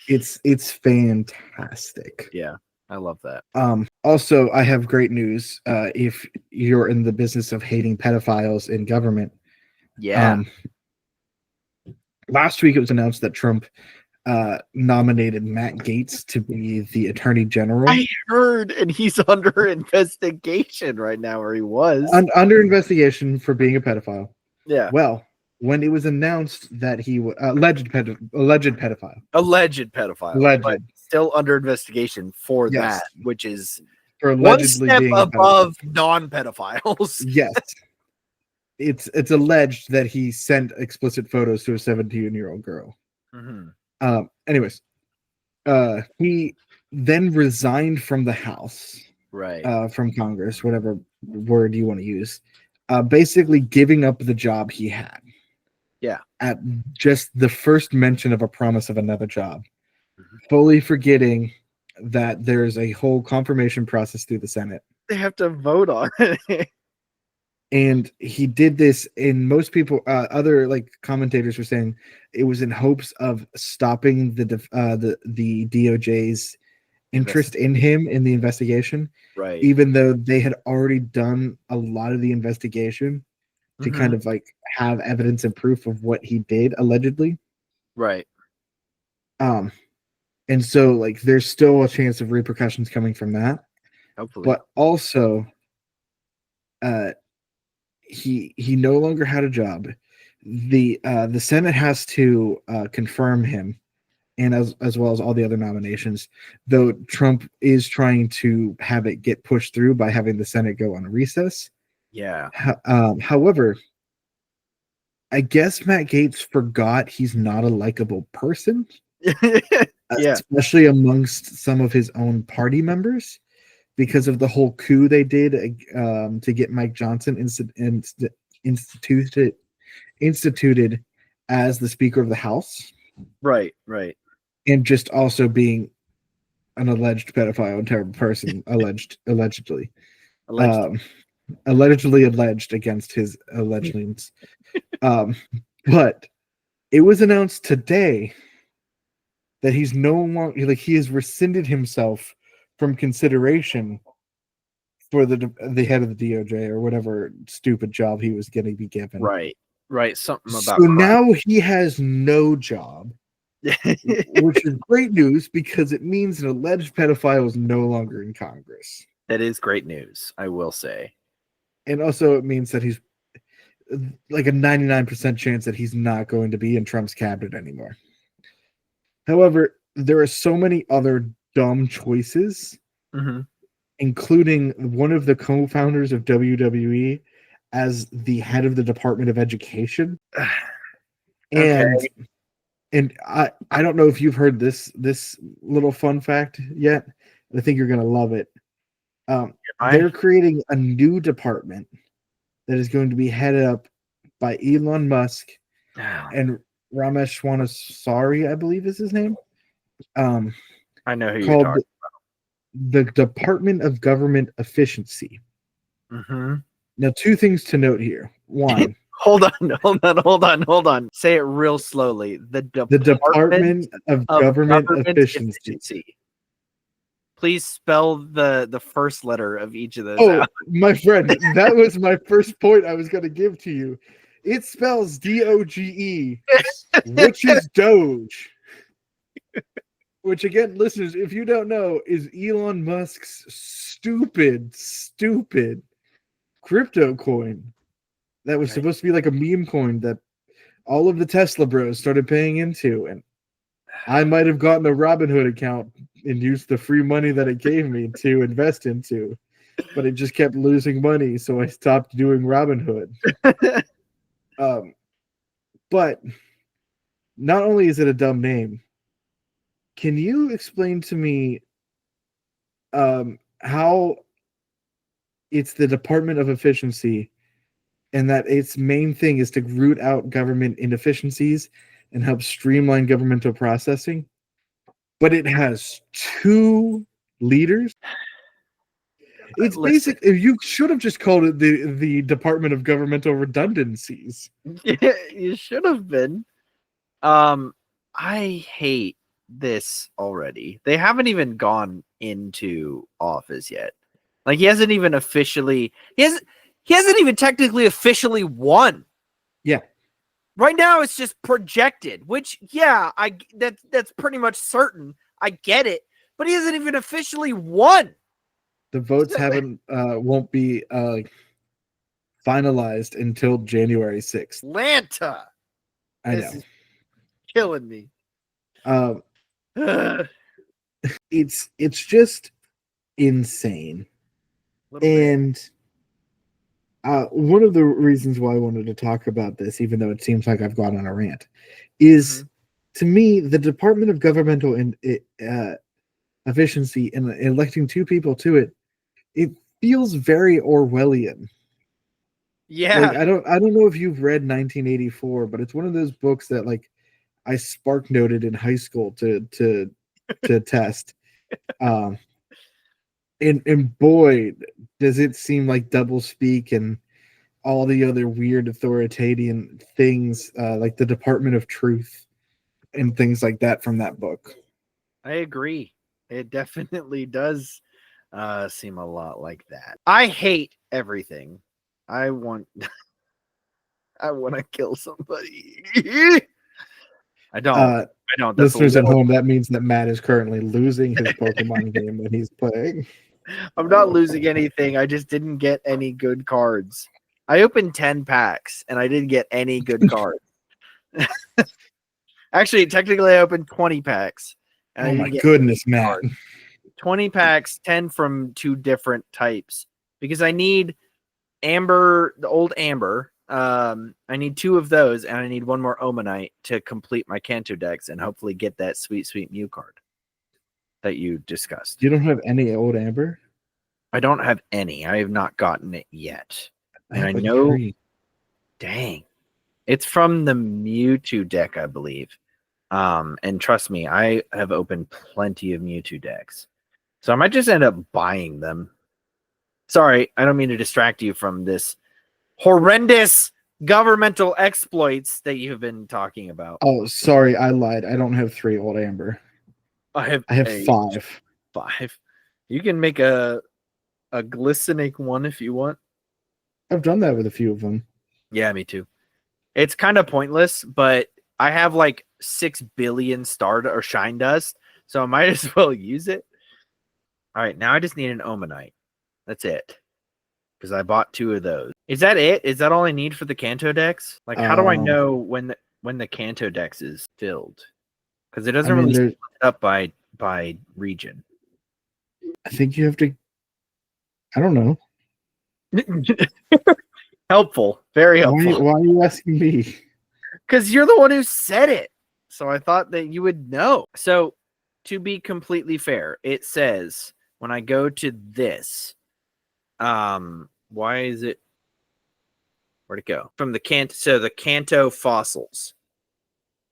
It's fantastic. Yeah, I love that. Also, I have great news. If you're in the business of hating pedophiles in government, Yeah. Last week it was announced that Trump nominated Matt Gaetz to be the Attorney General. I heard, and he's under investigation right now, or he was under investigation for being a pedophile. Yeah. Well, when it was announced that he was alleged pedophile, but still under investigation for that, which is for allegedly one step being above non-pedophiles. Yes. It's alleged that he sent explicit photos to a 17-year-old girl. Mm-hmm. Anyways, he then resigned from the House, right? From Congress, whatever word you want to use, basically giving up the job he had. Yeah. At just the first mention of a promise of another job, fully forgetting that there's a whole confirmation process through the Senate. They have to vote on it. And he did this, and most people, other like commentators were saying it was in hopes of stopping the DOJ's interest in him in the investigation. Right. Even though they had already done a lot of the investigation to kind of like have evidence and proof of what he did allegedly. Right. And so like there's still a chance of repercussions coming from that. Hopefully. But also, he no longer had a job. The Senate has to confirm him, and as well as all the other nominations, though Trump is trying to have it get pushed through by having the Senate go on a recess. Yeah. However, I guess Matt Gaetz forgot he's not a likable person. Yeah. Especially amongst some of his own party members, because of the whole coup they did to get Mike Johnson instituted as the Speaker of the House. Right. And just also being an alleged pedophile and terrible person, allegedly alleged against his allegations. But it was announced today that he's no longer, like, he has rescinded himself from consideration for the head of the DOJ or whatever stupid job he was going to be given. Right. Something about. So now he has no job, which is great news because it means an alleged pedophile is no longer in Congress. That is great news, I will say. And also it means that he's like a 99% chance that he's not going to be in Trump's cabinet anymore. However, there are so many other dumb choices, including one of the co-founders of WWE as the head of the Department of Education. Okay. And I don't know if you've heard this little fun fact yet. I think you're gonna love it. They're creating a new department that is going to be headed up by Elon Musk and Ramesh Swaminathan, I believe is his name. I know who you're Called talking the Department of Government Efficiency. about. Now, two things to note here. One, hold on. Say it real slowly. The Department of Government Efficiency. Please spell the first letter of each of those out. My friend, that was my first point I was going to give to you. It spells DOGE, which is Doge. Which, again, listeners, if you don't know, is Elon Musk's stupid crypto coin that was supposed to be like a meme coin that all of the Tesla bros started paying into. And I might have gotten a Robinhood account and used the free money that it gave me to invest into, but it just kept losing money, so I stopped doing Robinhood. But not only is it a dumb name, can you explain to me how it's the Department of Efficiency and that its main thing is to root out government inefficiencies and help streamline governmental processing, but it has two leaders? It's basic. You should have just called it the Department of Governmental Redundancies. Yeah, you should have been. I hate this already. They haven't even gone into office yet. Like he hasn't even technically officially won. Yeah. Right now it's just projected, which that's pretty much certain. I get it, but he hasn't even officially won. The votes won't be finalized until January 6th. Atlanta. I this know. Is killing me. It's just insane. And one of the reasons why I wanted to talk about this, even though it seems like I've gone on a rant, is to me the Department of Governmental Efficiency and electing two people to it. It feels very Orwellian. Yeah. Like, I don't know if you've read 1984, but it's one of those books that like I spark noted in high school to test. And boy, does it seem like doublespeak and all the other weird authoritarian things, like the Department of Truth and things like that from that book. I agree. It definitely does seem a lot like that. I hate everything. I want to kill somebody. I don't. Listeners at home, that means that Matt is currently losing his Pokemon game that he's playing. I'm not losing anything. I just didn't get any good cards. I opened 10 packs and I didn't get any good cards. Actually, technically, I opened 20 packs. And oh my goodness, Matt. 20 packs, 10 from 2 different types. Because I need Amber, the old Amber. I need 2 of those, and I need 1 more Omanite to complete my Kanto Dex and hopefully get that sweet Mew card that you discussed. You don't have any old Amber? I don't have any. I have not gotten it yet. And I know... 3. Dang. It's from the Mewtwo deck, I believe. And trust me, I have opened plenty of Mewtwo decks. So I might just end up buying them. Sorry, I don't mean to distract you from this horrendous governmental exploits that you've been talking about. Oh, sorry, I lied. I don't have 3 old Amber. I have 5. 5. You can make a glistening one if you want. I've done that with a few of them. Yeah, me too. It's kind of pointless, but I have like 6 billion star or shine dust, so I might as well use it. All right, now I just need an Omanite. That's it. Because I bought 2 of those. Is that it? Is that all I need for the Kanto Dex? Like, how do I know when the Kanto Dex is filled? Because it doesn't really split up by region. I think you have to. I don't know. Helpful. Very helpful. Why are you asking me? Because you're the one who said it. So I thought that you would know. So to be completely fair, it says when I go to this, why is it? Where'd it go? From the the Kanto fossils.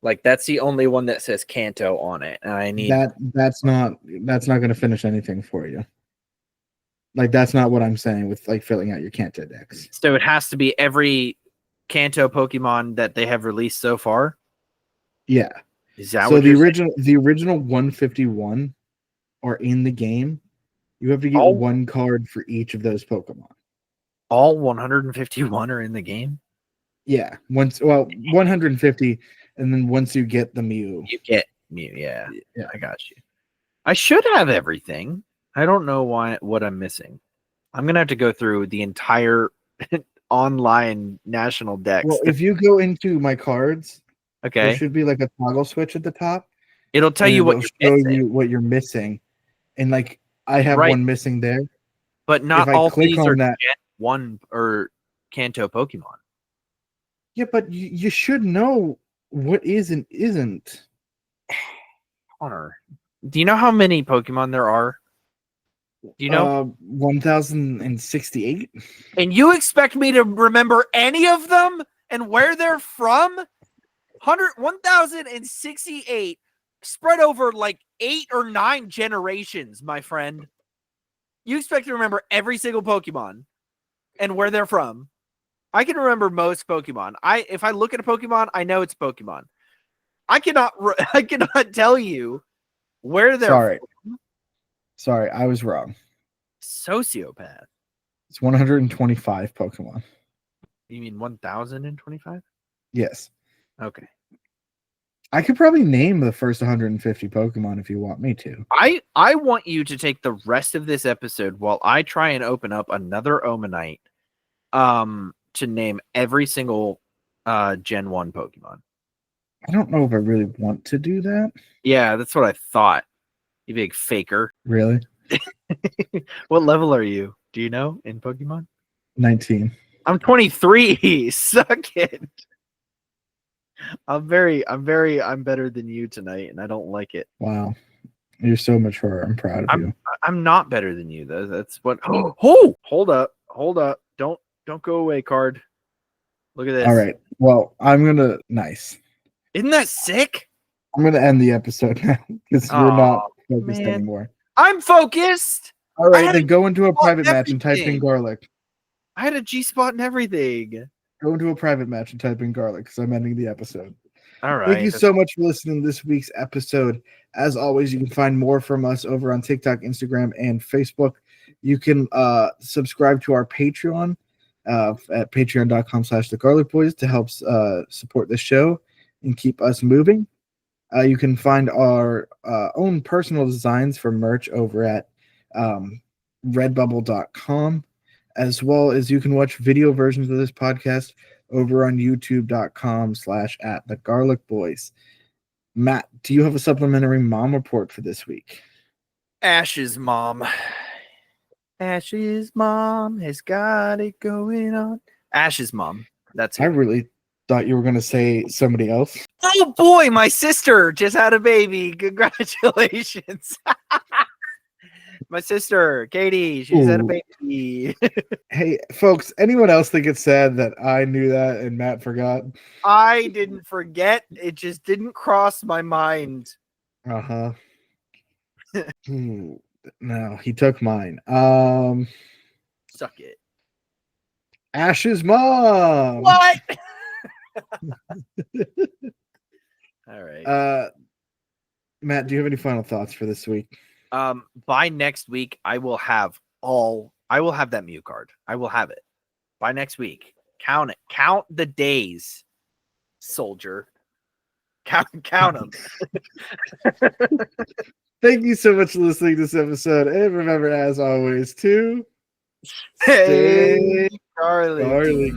Like that's the only one that says Kanto on it. And I need that's not going to finish anything for you. Like that's not what I'm saying with like filling out your Kanto decks. So it has to be every Kanto Pokemon that they have released so far. Yeah. Is that so what the original 151 are in the game. You have to get one card for each of those Pokemon. All 151 are in the game? Yeah. 150, and then once you get the Mew. You get Mew, yeah. I got you. I should have everything. I don't know what I'm missing. I'm gonna have to go through the entire online national decks. Well, if you go into my cards, okay, there should be like a toggle switch at the top. It'll tell you what you're missing, and like I have one missing there. But not all these are Gen 1 or Kanto Pokemon. Yeah, but you should know what is and isn't. Connor, do you know how many Pokemon there are? Do you know? 1,068. And you expect me to remember any of them and where they're from? 1,068 spread over like 8 or 9 generations, my friend. You expect to remember every single Pokemon and where they're from. I can remember most Pokemon. If I look at a Pokemon, I know it's Pokemon. I cannot tell you where they're from. Sorry, I was wrong. Sociopath. It's 125 Pokemon. You mean 1,025? Yes. Okay. I could probably name the first 150 Pokemon if you want me to. I want you to take the rest of this episode while I try and open up another Omanite to name every single Gen 1 Pokemon. I don't know if I really want to do that. Yeah, that's what I thought. You big faker. Really? What level are you? Do you know in Pokemon? 19. I'm 23. Suck it. I'm better than you tonight, and I don't like it. Wow. You're so mature. I'm proud of you. I'm not better than you, though. That's what. Oh, hold up. Don't go away, card. Look at this. All right. Well, I'm gonna. Nice. Isn't that sick? I'm gonna end the episode now because we're not focused anymore. I'm focused. All right, then go into a private match and type in garlic. I had a G-spot and everything. Go into a private match and type in garlic because I'm ending the episode. All right. Thank you so much for listening to this week's episode. As always, you can find more from us over on TikTok, Instagram, and Facebook. You can subscribe to our Patreon at patreon.com/thegarlicboys to help support the show and keep us moving. You can find our own personal designs for merch over at redbubble.com, as well as you can watch video versions of this podcast over on youtube.com/@thegarlicboys. Matt, do you have a supplementary mom report for this week? Ash's mom. Ash's mom has got it going on. Ash's mom. That's it. I really thought you were going to say somebody else. Oh boy, my sister just had a baby. Congratulations. My sister, Katie, she's had a baby. Hey, folks, anyone else think it's sad that I knew that and Matt forgot? I didn't forget. It just didn't cross my mind. Uh-huh. No, he took mine. Suck it. Ash's mom. What? All right. Matt, do you have any final thoughts for this week? By next week, I will have that Mew card. I will have it by next week. Count it. Count the days, soldier. Count them. Thank you so much for listening to this episode. And remember, as always, to stay garlic.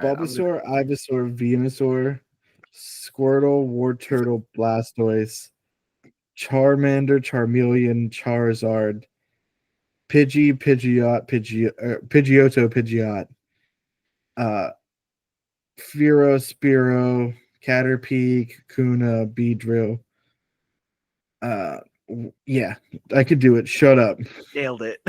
All right, Bulbasaur, Ivysaur, Venusaur, Squirtle, Wartortle, Blastoise, Charmander, Charmeleon, Charizard, Pidgeotto, Pidgeot, uh, Fearow, Spearow, Caterpie, Kakuna, Beedrill. Yeah, I could do it. Shut up. nailed it.